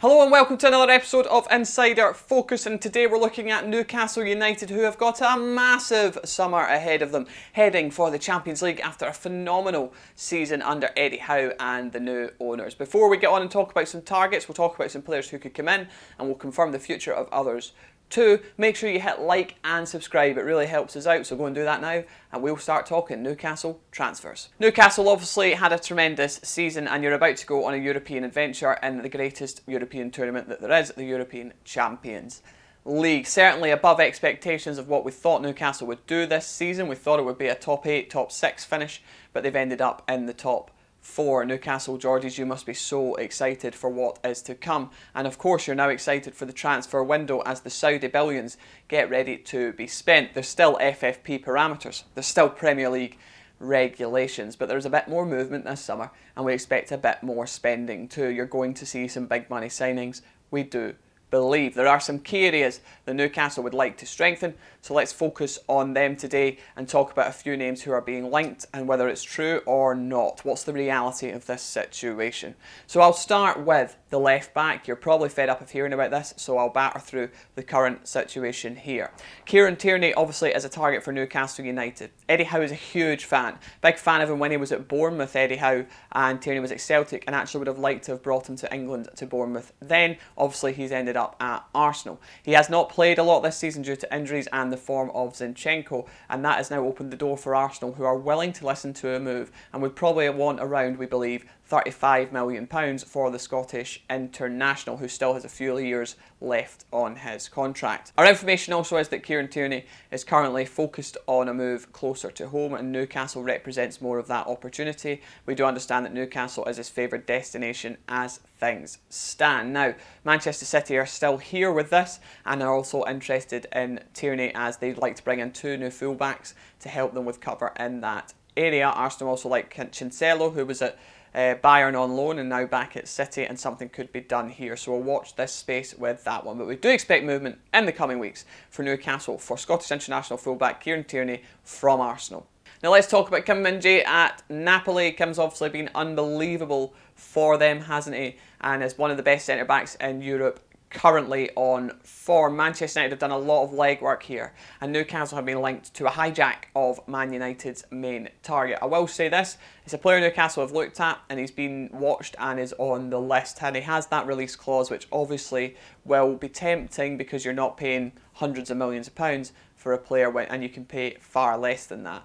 Hello and welcome to another episode of Insider Focus, and today we're looking at Newcastle United, who have got a massive summer ahead of them, heading for the Champions League after a phenomenal season under Eddie Howe and the new owners. Before we get on and talk about some targets, we'll talk about some players who could come in, and we'll confirm the future of others too. Make sure you hit like and subscribe, it really helps us out, so go and do that now and we'll start talking Newcastle transfers. Newcastle obviously had a tremendous season, and you're about to go on a European adventure in the greatest European tournament that there is, the European Champions League. Certainly above expectations of what we thought Newcastle would do this season. We thought it would be a top 8, top 6 finish, but they've ended up in the top 4. Newcastle Geordies, you must be so excited for what is to come, and of course you're now excited for the transfer window as the Saudi billions get ready to be spent. There's still FFP parameters, there's still Premier League regulations, but there's a bit more movement this summer and we expect a bit more spending too. You're going to see some big money signings, we do believe. There are some key areas that Newcastle would like to strengthen, so let's focus on them today and talk about a few names who are being linked and whether it's true or not. What's the reality of this situation? So I'll start with the left back. You're probably fed up of hearing about this, so I'll batter through the current situation here. Kieran Tierney obviously is a target for Newcastle United. Eddie Howe is a huge fan, big fan of him when he was at Bournemouth, Eddie Howe, and Tierney was at Celtic, and actually would have liked to have brought him to England, to Bournemouth. Then obviously he's ended up at Arsenal. He has not played a lot this season due to injuries and the form of Zinchenko, and that has now opened the door for Arsenal, who are willing to listen to a move and would probably want around, we believe, £35 million for the Scottish international, who still has a few years left on his contract. Our information also is that Kieran Tierney is currently focused on a move closer to home, and Newcastle represents more of that opportunity. We do understand that Newcastle is his favoured destination as things stand. Now, Manchester City are still here with this and are also interested in Tierney, as they'd like to bring in 2 new fullbacks to help them with cover in that area. Arsenal also like Cancelo, who was at Bayern on loan and now back at City, and something could be done here, so we'll watch this space with that one. But we do expect movement in the coming weeks for Newcastle for Scottish international fullback Kieran Tierney from Arsenal. Now let's talk about Kim Min-jae at Napoli. Kim's obviously been unbelievable for them, hasn't he, and is one of the best centre backs in Europe currently on form. Manchester United have done a lot of legwork here, and Newcastle have been linked to a hijack of Man United's main target. I will say this, it's a player Newcastle have looked at and he's been watched and is on the list, and he has that release clause, which obviously will be tempting because you're not paying hundreds of millions of pounds for a player and you can pay far less than that.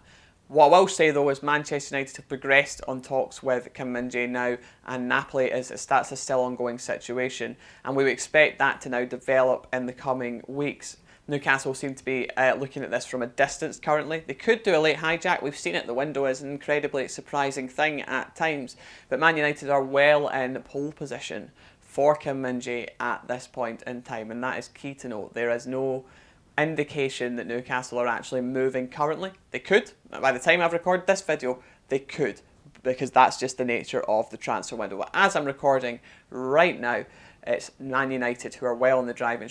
What I will say though is Manchester United have progressed on talks with Kim Min-jae now, and Napoli that's a still ongoing situation, and we would expect that to now develop in the coming weeks. Newcastle seem to be looking at this from a distance currently. They could do a late hijack, we've seen it, the window is an incredibly surprising thing at times, but Man United are well in pole position for Kim Min-jae at this point in time, and that is key to note. There is no indication that Newcastle are actually moving currently. They could, by the time I've recorded this video, they could, because that's just the nature of the transfer window. But as I'm recording right now, it's Man United who are well in the driving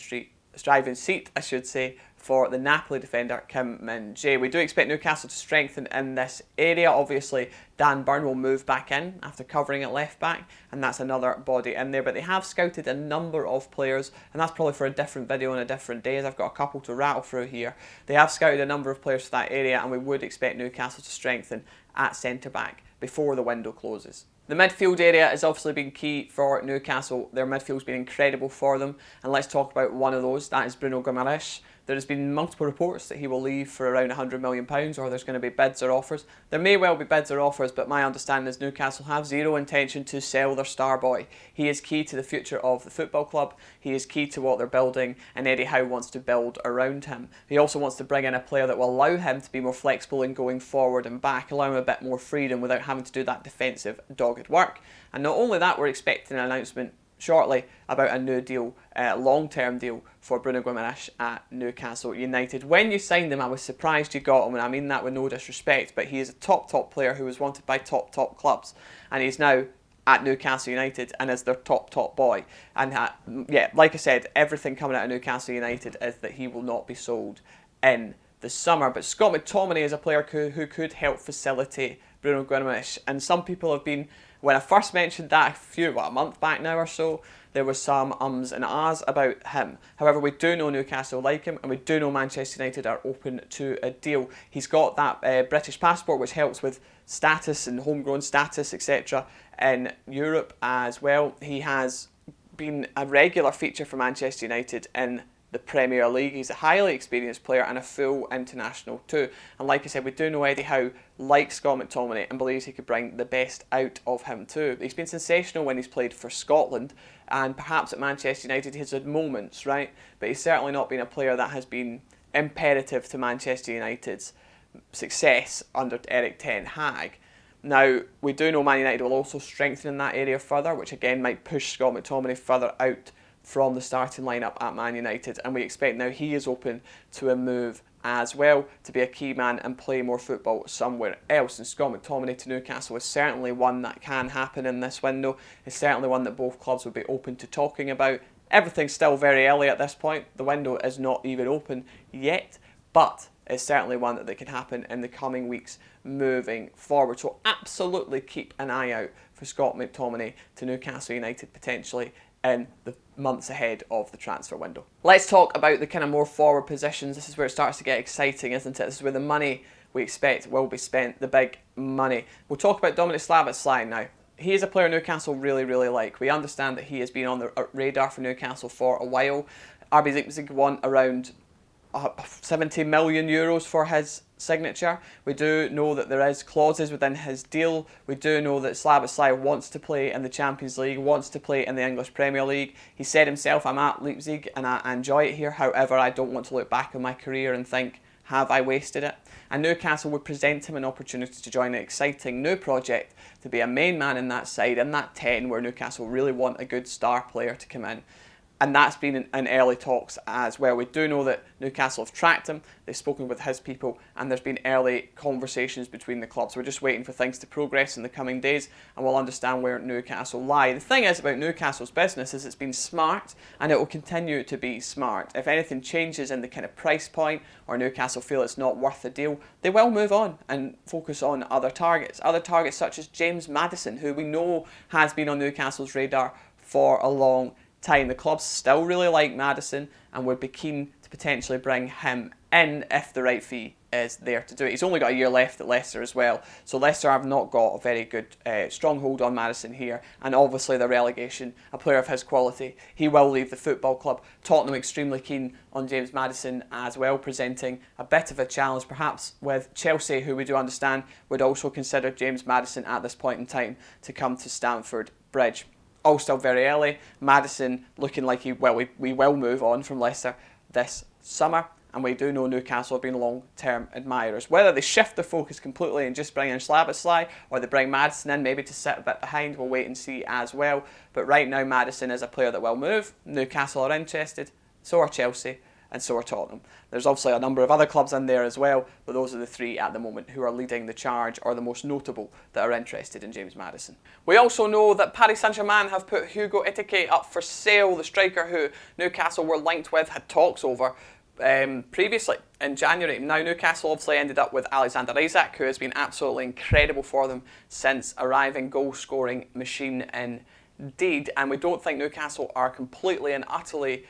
seat, I should say, for the Napoli defender Kim Min-jae. We do expect Newcastle to strengthen in this area. Obviously, Dan Burn will move back in after covering at left back, and that's another body in there. But they have scouted a number of players, and that's probably for a different video on a different day, as I've got a couple to rattle through here. They have scouted a number of players for that area, and we would expect Newcastle to strengthen at centre back before the window closes. The midfield area has obviously been key for Newcastle. Their midfield's been incredible for them, and let's talk about one of those. That is Bruno Guimaraes. There has been multiple reports that he will leave for around £100 million, or there's going to be bids or offers. There may well be bids or offers, but my understanding is Newcastle have zero intention to sell their star boy. He is key to the future of the football club, he is key to what they're building, and Eddie Howe wants to build around him. He also wants to bring in a player that will allow him to be more flexible in going forward and back, allow him a bit more freedom without having to do that defensive dogged work. And not only that, we're expecting an announcement shortly about a new deal, long-term deal for Bruno Guimaraes at Newcastle United. When you signed him, I was surprised you got him, and I mean that with no disrespect, but he is a top player who was wanted by top clubs, and he's now at Newcastle United and is their top boy. And yeah, like I said, everything coming out of Newcastle United is that he will not be sold in the summer. But Scott McTominay is a player who could help facilitate Bruno Guimaraes, and some people have been, when I first mentioned that a month back now or so, there was some ums and ahs about him. However, we do know Newcastle like him, and we do know Manchester United are open to a deal. He's got that British passport, which helps with status and homegrown status, etc. in Europe as well. He has been a regular feature for Manchester United in the Premier League. He's a highly experienced player and a full international too. And like I said, we do know Eddie Howe likes Scott McTominay and believes he could bring the best out of him too. He's been sensational when he's played for Scotland, and perhaps at Manchester United he's had moments, right? But he's certainly not been a player that has been imperative to Manchester United's success under Eric Ten Hag. Now, we do know Man United will also strengthen in that area further, which again might push Scott McTominay further out from the starting lineup at Man United, and we expect now he is open to a move as well to be a key man and play more football somewhere else. And Scott McTominay to Newcastle is certainly one that can happen in this window. It's certainly one that both clubs would be open to talking about. Everything's still very early at this point. The window is not even open yet, but it's certainly one that can happen in the coming weeks moving forward. So absolutely keep an eye out for Scott McTominay to Newcastle United potentially in the months ahead of the transfer window. Let's talk about the kind of more forward positions. This is where it starts to get exciting, isn't it? This is where the money we expect will be spent, the big money. We'll talk about Dominic Szoboszlai now. He is a player Newcastle really, really like. We understand that he has been on the radar for Newcastle for a while. RB Leipzig won around 70 million euros for his signature. We do know that there is clauses within his deal. We do know that Szoboszlai wants to play in the Champions League, wants to play in the English Premier League. He said himself, I'm at Leipzig and I enjoy it here. However, I don't want to look back on my career and think, have I wasted it? And Newcastle would present him an opportunity to join an exciting new project, to be a main man in that side, in that 10 where Newcastle really want a good star player to come in. And that's been in early talks as well. We do know that Newcastle have tracked him, they've spoken with his people, and there's been early conversations between the clubs. We're just waiting for things to progress in the coming days, and we'll understand where Newcastle lie. The thing is about Newcastle's business is it's been smart, and it will continue to be smart. If anything changes in the kind of price point, or Newcastle feel it's not worth the deal, they will move on and focus on other targets. Other targets such as James Maddison, who we know has been on Newcastle's radar for a long time. The clubs still really like Maddison and would be keen to potentially bring him in if the right fee is there to do it. He's only got a year left at Leicester as well, so Leicester have not got a very good stronghold on Maddison here, and obviously the relegation, a player of his quality, he will leave the football club. Tottenham extremely keen on James Maddison as well, presenting a bit of a challenge perhaps with Chelsea, who we do understand would also consider James Maddison at this point in time to come to Stamford Bridge. All still very early. Maddison looking like we will move on from Leicester this summer, and we do know Newcastle have been long-term admirers. Whether they shift their focus completely and just bring in Szoboszlai, or they bring Maddison in maybe to sit a bit behind, we'll wait and see as well. But right now Maddison is a player that will move. Newcastle are interested, so are Chelsea, and so are Tottenham. There's obviously a number of other clubs in there as well, but those are the three at the moment who are leading the charge, or the most notable that are interested in James Maddison. We also know that Paris Saint-Germain have put Hugo Ekitike up for sale, the striker who Newcastle were linked with, had talks over previously in January. Now Newcastle obviously ended up with Alexander Isak, who has been absolutely incredible for them since arriving, goal-scoring machine indeed, and we don't think Newcastle are completely and utterly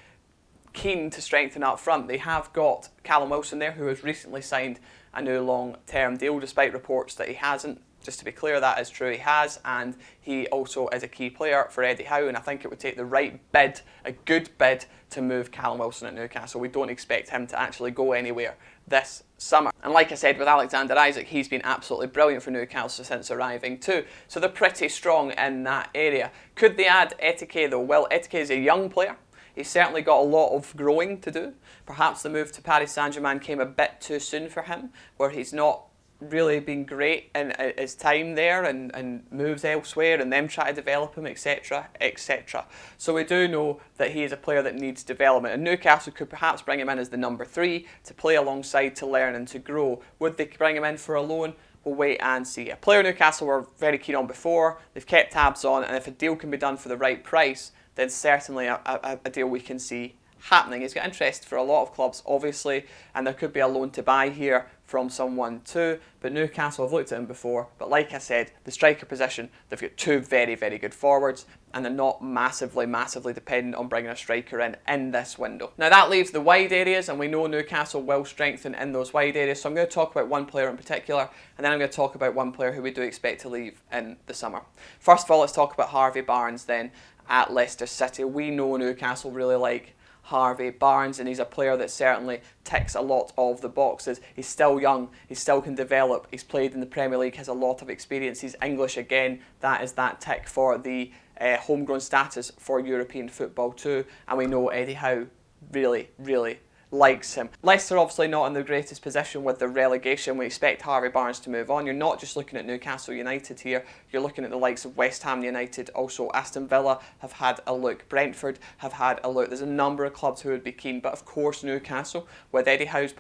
keen to strengthen up front. They have got Callum Wilson there, who has recently signed a new long-term deal, despite reports that he hasn't. Just to be clear, that is true, he has, and he also is a key player for Eddie Howe, and I think it would take the right bid, a good bid, to move Callum Wilson at Newcastle. We don't expect him to actually go anywhere this summer. And like I said, with Alexander Isak, he's been absolutely brilliant for Newcastle since arriving too, so they're pretty strong in that area. Could they add Ekitike though? Well, Ekitike is a young player. He's certainly got a lot of growing to do. Perhaps the move to Paris Saint-Germain came a bit too soon for him, where he's not really been great in his time there and moves elsewhere and then try to develop him, etc, etc. So we do know that he is a player that needs development, and Newcastle could perhaps bring him in as the number 3 to play alongside, to learn and to grow. Would they bring him in for a loan? We'll wait and see. A player Newcastle were very keen on before, they've kept tabs on, and if a deal can be done for the right price, then certainly a deal we can see happening. He's got interest for a lot of clubs, obviously, and there could be a loan to buy here from someone too. But Newcastle have looked at him before. But like I said, the striker position, they've got two very, very good forwards, and they're not massively dependent on bringing a striker in this window. Now that leaves the wide areas, and we know Newcastle will strengthen in those wide areas. So I'm going to talk about one player in particular, and then I'm going to talk about one player who we do expect to leave in the summer. First of all, let's talk about Harvey Barnes then at Leicester City. We know Newcastle really like Harvey Barnes, and he's a player that certainly ticks a lot of the boxes. He's still young, he still can develop, he's played in the Premier League, has a lot of experience, he's English again, that is that tick for the homegrown status for European football too, and we know Eddie Howe really likes him. Leicester obviously not in the greatest position with the relegation. We expect Harvey Barnes to move on. You're not just looking at Newcastle United here, you're looking at the likes of West Ham United, also Aston Villa have had a look, Brentford have had a look. There's a number of clubs who would be keen, but of course Newcastle, with Eddie Howe's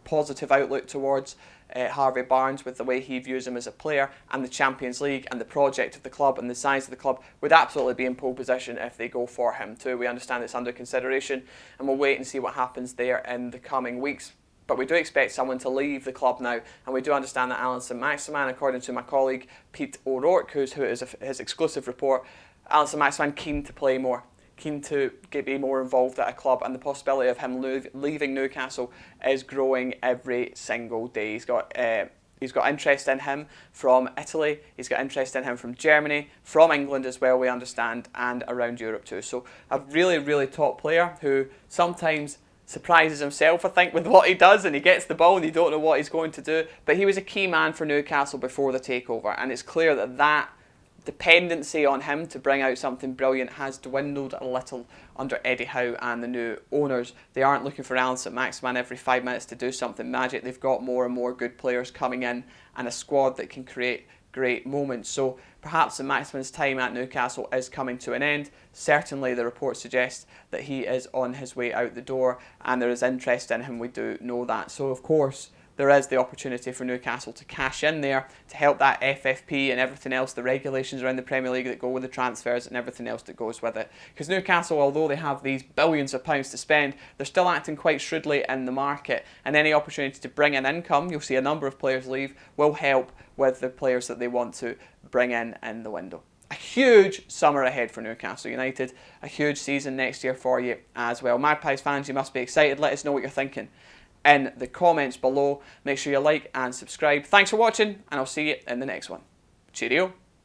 positive outlook towards Harvey Barnes, with the way he views him as a player, and the Champions League and the project of the club and the size of the club, would absolutely be in pole position if they go for him too. We understand it's under consideration, and we'll wait and see what happens there in the coming weeks. But we do expect someone to leave the club now, and we do understand that Saint-Maximin, according to my colleague Pete O'Rourke, who is his exclusive report, Saint-Maximin keen to play more, keen to be more involved at a club, and the possibility of him leaving Newcastle is growing every single day. He's got interest in him from Italy, he's got interest in him from Germany, from England as well, we understand, and around Europe too. So a really top player who sometimes surprises himself, I think, with what he does, and he gets the ball and you don't know what he's going to do. But he was a key man for Newcastle before the takeover, and it's clear that dependency on him to bring out something brilliant has dwindled a little under Eddie Howe and the new owners. They aren't looking for Saint-Maximin every 5 minutes to do something magic. They've got more and more good players coming in, and a squad that can create great moments. So perhaps Saint-Maximin's time at Newcastle is coming to an end. Certainly the report suggests that he is on his way out the door, and there is interest in him, we do know that. So of course there is the opportunity for Newcastle to cash in there to help that FFP and everything else, the regulations around the Premier League that go with the transfers and everything else that goes with it. Because Newcastle, although they have these billions of pounds to spend, they're still acting quite shrewdly in the market, and any opportunity to bring in income, you'll see a number of players leave, will help with the players that they want to bring in the window. A huge summer ahead for Newcastle United, a huge season next year for you as well. Magpies fans, you must be excited. Let us know what you're thinking in the comments below. Make sure you like and subscribe. Thanks for watching, and I'll see you in the next one. Cheerio.